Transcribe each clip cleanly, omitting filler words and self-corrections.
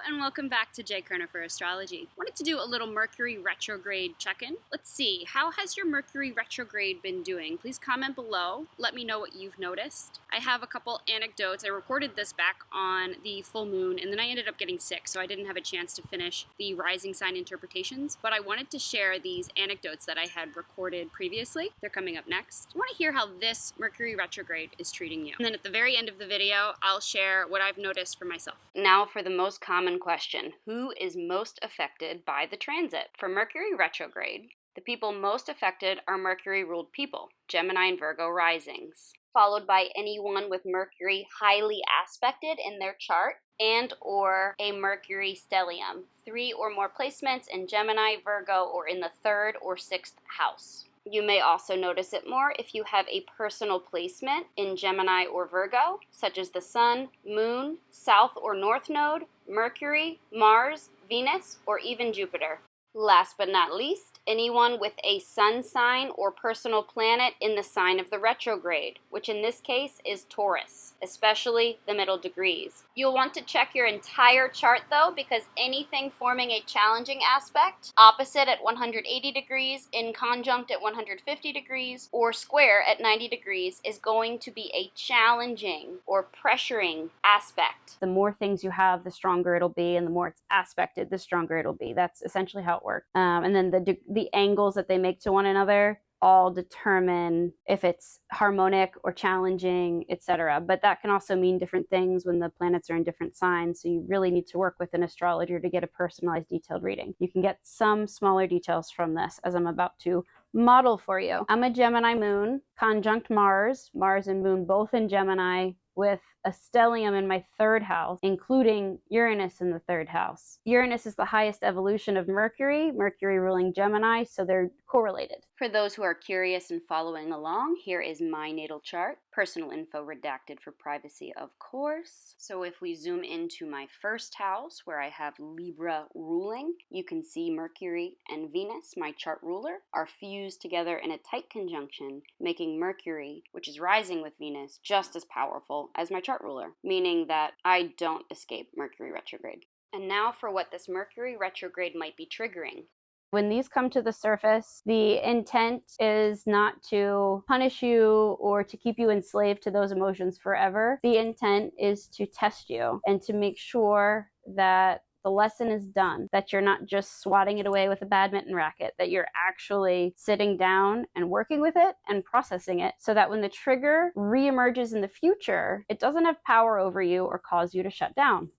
and welcome back to Jay Kerner for Astrology. Wanted to do a little Mercury Retrograde check-in. Let's see, how has your Mercury Retrograde been doing? Please comment below. Let me know what you've noticed. I have a couple anecdotes. I recorded this back on the full moon, and then I ended up getting sick, so I didn't have a chance to finish the rising sign interpretations, but I wanted to share these anecdotes that I had recorded previously. They're coming up next. I want to hear how this Mercury Retrograde is treating you. And then at the very end of the video, I'll share what I've noticed for myself. Now for the most common question. Who is most affected by the transit? For Mercury retrograde, the people most affected are Mercury-ruled people, Gemini and Virgo risings, followed by anyone with Mercury highly aspected in their chart and or a Mercury stellium, 3 or more placements in Gemini, Virgo, or in the 3rd or 6th house. You may also notice it more if you have a personal placement in Gemini or Virgo, such as the Sun, Moon, South or North Node, Mercury, Mars, Venus, or even Jupiter. Last but not least, anyone with a sun sign or personal planet in the sign of the retrograde, which in this case is Taurus, especially the middle degrees. You'll want to check your entire chart though, because anything forming a challenging aspect, opposite at 180 degrees, in conjunct at 150 degrees, or square at 90 degrees is going to be a challenging or pressuring aspect. The more things you have, the stronger it'll be, and the more it's aspected, the stronger it'll be. That's essentially how it works. And then the angles that they make to one another all determine if it's harmonic or challenging, etc. But that can also mean different things when the planets are in different signs. So you really need to work with an astrologer to get a personalized, detailed reading. You can get some smaller details from this, as I'm about to model for you. I'm a Gemini moon, conjunct Mars, Mars and moon both in Gemini, with a stellium in my 3rd house, including Uranus in the 3rd house. Uranus is the highest evolution of Mercury, Mercury ruling Gemini, so they're correlated. For those who are curious and following along, here is my natal chart. Personal info redacted for privacy, of course. So if we zoom into my 1st house, where I have Libra ruling, you can see Mercury and Venus, my chart ruler, are fused together in a tight conjunction, making Mercury, which is rising with Venus, just as powerful as my chart ruler, meaning that I don't escape Mercury retrograde. And now for what this Mercury retrograde might be triggering. When these come to the surface, the intent is not to punish you or to keep you enslaved to those emotions forever. The intent is to test you and to make sure that the lesson is done, that you're not just swatting it away with a badminton racket, that you're actually sitting down and working with it and processing it so that when the trigger reemerges in the future, it doesn't have power over you or cause you to shut down.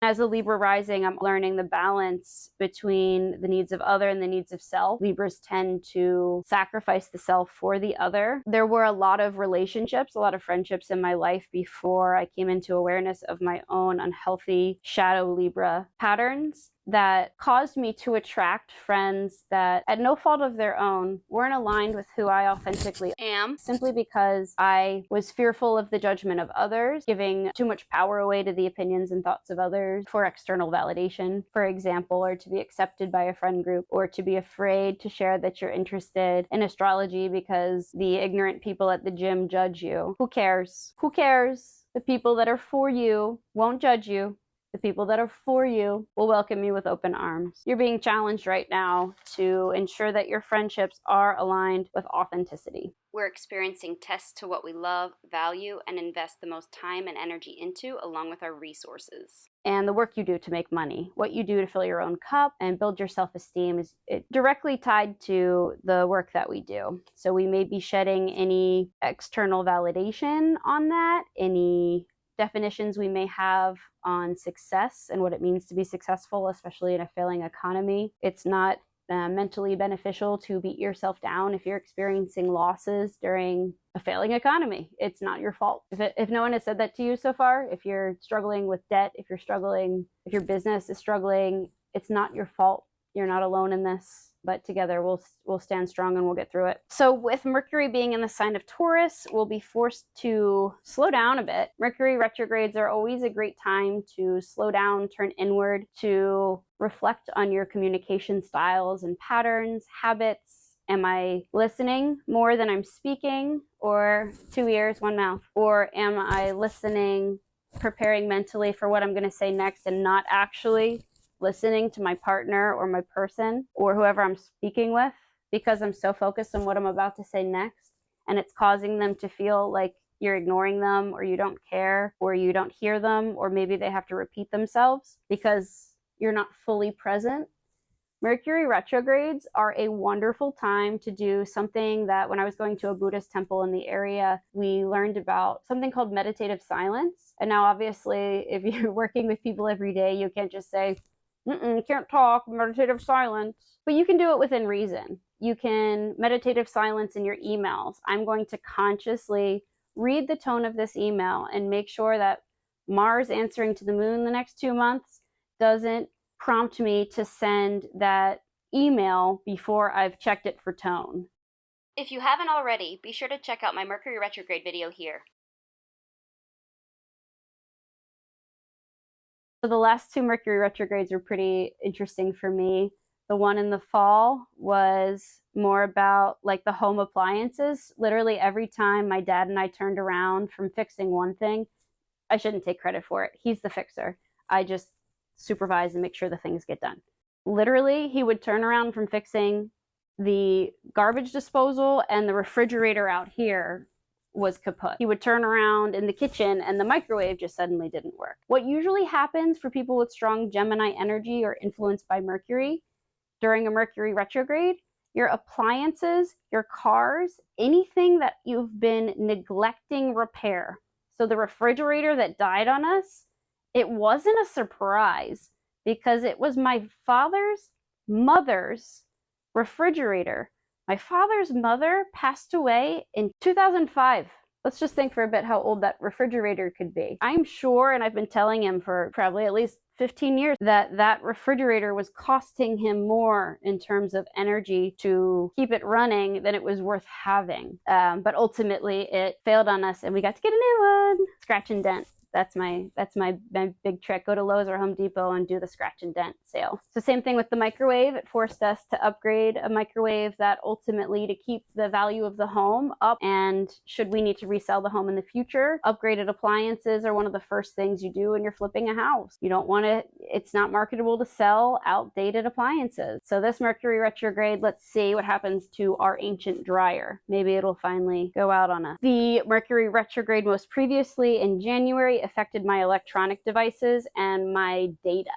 As a Libra rising, I'm learning the balance between the needs of other and the needs of self. Libras tend to sacrifice the self for the other. There were a lot of relationships, a lot of friendships in my life before I came into awareness of my own unhealthy shadow Libra patterns that caused me to attract friends that, at no fault of their own, weren't aligned with who I authentically am, simply because I was fearful of the judgment of others, giving too much power away to the opinions and thoughts of others for external validation, for example, or to be accepted by a friend group, or to be afraid to share that you're interested in astrology because the ignorant people at the gym judge you. Who cares? Who cares? The people that are for you won't judge you. The people that are for you will welcome you with open arms. You're being challenged right now to ensure that your friendships are aligned with authenticity. We're experiencing tests to what we love, value, and invest the most time and energy into, along with our resources. And the work you do to make money, what you do to fill your own cup and build your self-esteem is directly tied to the work that we do. So we may be shedding any external validation on that, any definitions we may have on success and what it means to be successful, especially in a failing economy. It's not mentally beneficial to beat yourself down if you're experiencing losses during a failing economy. It's not your fault. If no one has said that to you so far, if you're struggling with debt, if your business is struggling, it's not your fault. You're not alone in this. But together we'll stand strong and we'll get through it. So with Mercury being in the sign of Taurus, we'll be forced to slow down a bit. Mercury retrogrades are always a great time to slow down, turn inward, to reflect on your communication styles and patterns, habits, Am I listening more than I'm speaking, or 2 ears, 1 mouth? Or am I listening, preparing mentally for what I'm going to say next and not actually listening to my partner or my person or whoever I'm speaking with because I'm so focused on what I'm about to say next, and it's causing them to feel like you're ignoring them or you don't care or you don't hear them, or maybe they have to repeat themselves because you're not fully present. Mercury retrogrades are a wonderful time to do something that when I was going to a Buddhist temple in the area, we learned about something called meditative silence. And now obviously, if you're working with people every day, you can't just say, you can't talk, meditative silence. But you can do it within reason. You can meditative silence in your emails. I'm going to consciously read the tone of this email and make sure that Mars answering to the moon the next 2 months doesn't prompt me to send that email before I've checked it for tone. If you haven't already, be sure to check out my Mercury retrograde video here. So the last 2 Mercury retrogrades were pretty interesting for me. The one in the fall was more about like the home appliances. Literally every time my dad and I turned around from fixing one thing, I shouldn't take credit for it. He's the fixer. I just supervise and make sure the things get done. Literally, he would turn around from fixing the garbage disposal and the refrigerator out here was kaput. He would turn around in the kitchen and the microwave just suddenly didn't work. What usually happens for people with strong Gemini energy or influenced by Mercury during a Mercury retrograde, your appliances, your cars, anything that you've been neglecting repair. So the refrigerator that died on us, it wasn't a surprise because it was my father's mother's refrigerator. My father's mother passed away in 2005. Let's just think for a bit how old that refrigerator could be. I'm sure, and I've been telling him for probably at least 15 years, that that refrigerator was costing him more in terms of energy to keep it running than it was worth having. But ultimately, it failed on us, and we got to get a new one. Scratch and dent. That's my big trick. Go to Lowe's or Home Depot and do the scratch and dent sale. So same thing with the microwave. It forced us to upgrade a microwave that ultimately to keep the value of the home up. And should we need to resell the home in the future, upgraded appliances are one of the first things you do when you're flipping a house. You don't want to, it's not marketable to sell outdated appliances. So this Mercury retrograde, let's see what happens to our ancient dryer. Maybe it'll finally go out on us. The Mercury retrograde most previously in January affected my electronic devices and my data.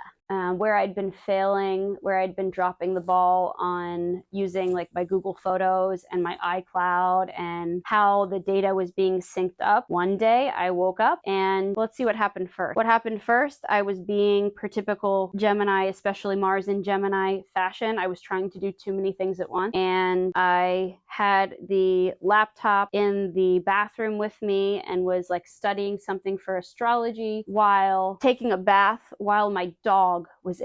Where I'd been failing, where I'd been dropping the ball on using like my Google Photos and my iCloud and how the data was being synced up. One day I woke up and let's see what happened first. What happened first, I was being per typical Gemini, especially Mars in Gemini fashion. I was trying to do too many things at once, and I had the laptop in the bathroom with me and was like studying something for astrology while taking a bath while my dog was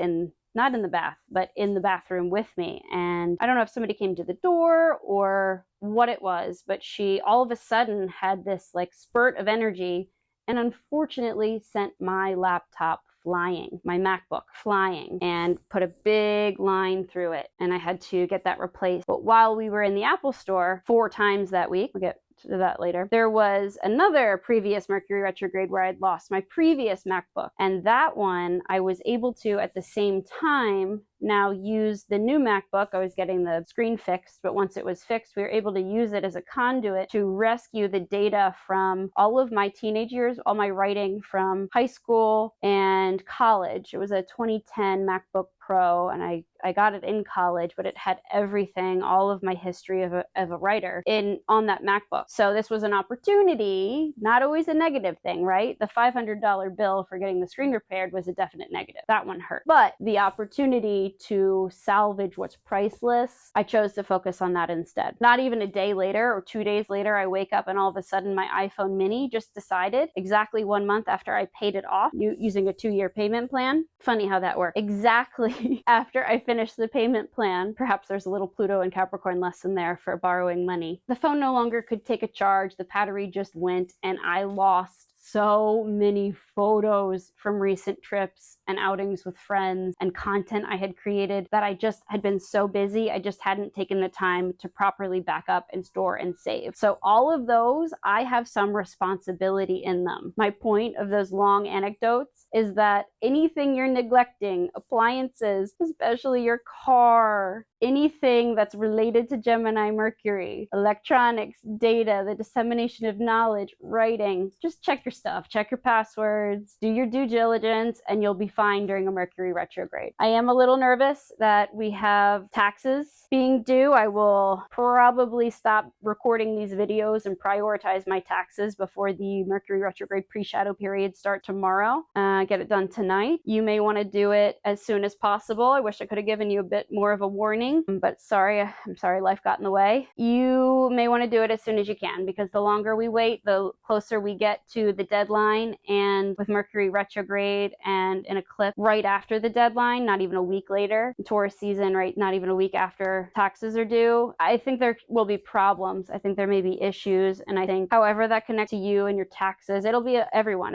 not in the bath, but in the bathroom with me. And I don't know if somebody came to the door or what it was, but she all of a sudden had this like spurt of energy and unfortunately sent my laptop flying, my MacBook flying, and put a big line through it. And I had to get that replaced. But while we were in the Apple store 4 times that week, we'll get to that later, there was another previous Mercury retrograde where I'd lost my previous MacBook. And that one, I was able to, at the same time, now use the new MacBook. I was getting the screen fixed, but once it was fixed, we were able to use it as a conduit to rescue the data from all of my teenage years, all my writing from high school and college. It was a 2010 MacBook Pro, and I got it in college, but it had everything, all of my history of a writer on that MacBook. So this was an opportunity, not always a negative thing, right? The $500 bill for getting the screen repaired was a definite negative. That one hurt. But the opportunity to salvage what's priceless, I chose to focus on that instead. Not even a day later or 2 days later, I wake up and all of a sudden my iPhone mini just decided exactly 1 month after I paid it off using a 2-year payment plan. Funny how that worked. Exactly after I finished the payment plan, perhaps there's a little Pluto and Capricorn lesson there for borrowing money. The phone no longer could take a charge, the battery just went, and I lost so many photos from recent trips and outings with friends and content I had created that I just had been so busy, I just hadn't taken the time to properly back up and store and save. So all of those, I have some responsibility in them. My point of those long anecdotes is that anything you're neglecting, appliances, especially your car, anything that's related to Gemini Mercury, electronics, data, the dissemination of knowledge, writing, just check your stuff, check your passwords, do your due diligence, and you'll be fine during a Mercury retrograde. I am a little nervous that we have taxes being due. I will probably stop recording these videos and prioritize my taxes before the Mercury retrograde pre-shadow period start tomorrow. Get it done tonight. You may want to do it as soon as possible. I wish I could have given you a bit more of a warning, but I'm sorry life got in the way. You may want to do it as soon as you can, because the longer we wait, the closer we get to the deadline. And with Mercury retrograde and an eclipse right after the deadline, not even a week later, Taurus season, right, not even a week after taxes are due, I think there will be problems. I think there may be issues, and I think however that connects to you and your taxes, it'll be everyone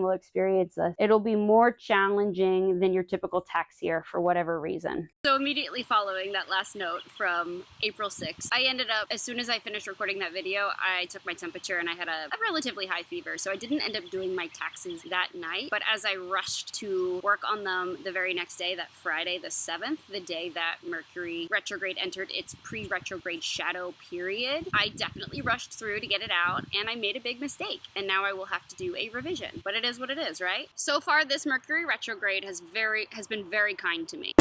will experience this. It'll be more challenging than your typical tax year for whatever reason. So immediately following that last note from April 6th, I ended up, as soon as I finished recording that video, I took my temperature and I had a relatively high fever. So I didn't end up doing my taxes that night. But as I rushed to work on them the very next day, that Friday the 7th, the day that Mercury retrograde entered its pre-retrograde shadow period, I definitely rushed through to get it out, and I made a big mistake. And now I will have to do a revision. But it is what it is, right? So far, this Mercury retrograde has been very kind to me.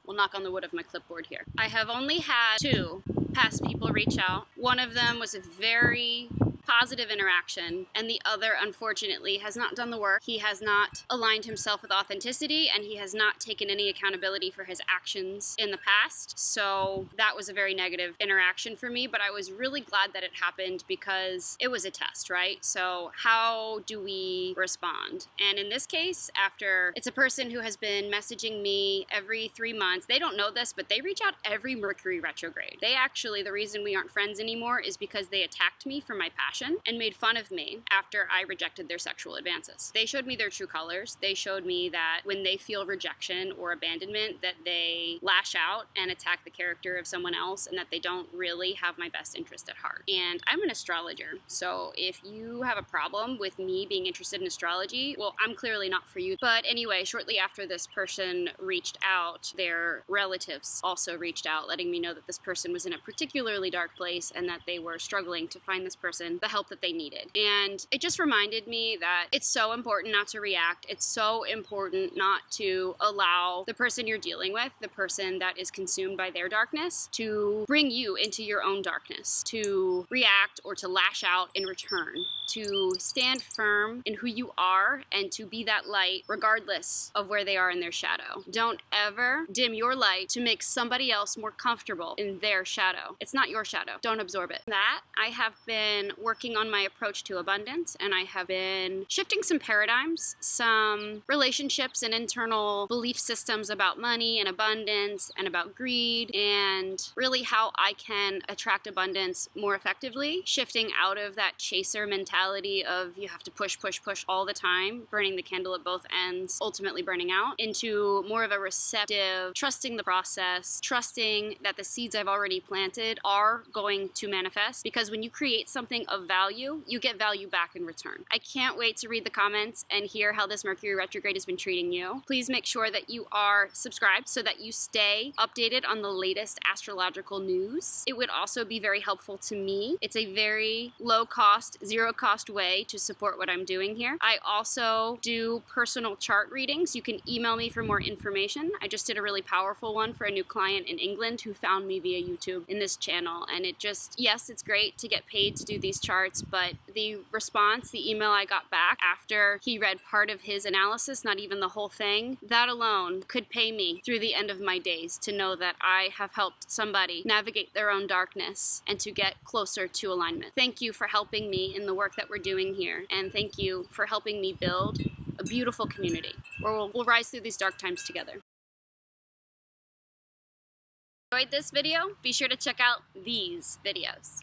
We'll knock on the wood of my clipboard here. I have only had 2 past people reach out. One of them was a very positive interaction, and the other, unfortunately, has not done the work. He has not aligned himself with authenticity, and he has not taken any accountability for his actions in the past. So that was a very negative interaction for me, but I was really glad that it happened because it was a test, right? So how do we respond? And in this case, it's a person who has been messaging me every 3 months. They don't know this, but they reach out every Mercury retrograde. The reason we aren't friends anymore is because they attacked me for my passion and made fun of me after I rejected their sexual advances. They showed me their true colors. They showed me that when they feel rejection or abandonment, that they lash out and attack the character of someone else, and that they don't really have my best interest at heart. And I'm an astrologer, so if you have a problem with me being interested in astrology, well, I'm clearly not for you. But anyway, shortly after this person reached out, their relatives also reached out, letting me know that this person was in a particularly dark place and that they were struggling to find this person the help that they needed. And it just reminded me that it's so important not to react. It's so important not to allow the person you're dealing with, the person that is consumed by their darkness, to bring you into your own darkness, to react or to lash out in return, to stand firm in who you are and to be that light regardless of where they are in their shadow. Don't ever dim your light to make somebody else more comfortable in their shadow. It's not your shadow. Don't absorb it. I have been working on my approach to abundance, and I have been shifting some paradigms, some relationships and internal belief systems about money and abundance and about greed, and really how I can attract abundance more effectively, shifting out of that chaser mentality of you have to push all the time, burning the candle at both ends, ultimately burning out, into more of a receptive, trusting the process, trusting that the seeds I've already planted are going to manifest, because when you create something of value, you get value back in return. I can't wait to read the comments and hear how this Mercury retrograde has been treating you. Please make sure that you are subscribed so that you stay updated on the latest astrological news. It would also be very helpful to me. It's a very low cost, zero cost way to support what I'm doing here. I also do personal chart readings. You can email me for more information. I just did a really powerful one for a new client in England who found me via YouTube in this channel, and yes, it's great to get paid to do these charts, but the response, the email I got back after he read part of his analysis, not even the whole thing, that alone could pay me through the end of my days to know that I have helped somebody navigate their own darkness and to get closer to alignment. Thank you for helping me in the work that we're doing here, and thank you for helping me build a beautiful community where we'll rise through these dark times together. Enjoyed this video? Be sure to check out these videos.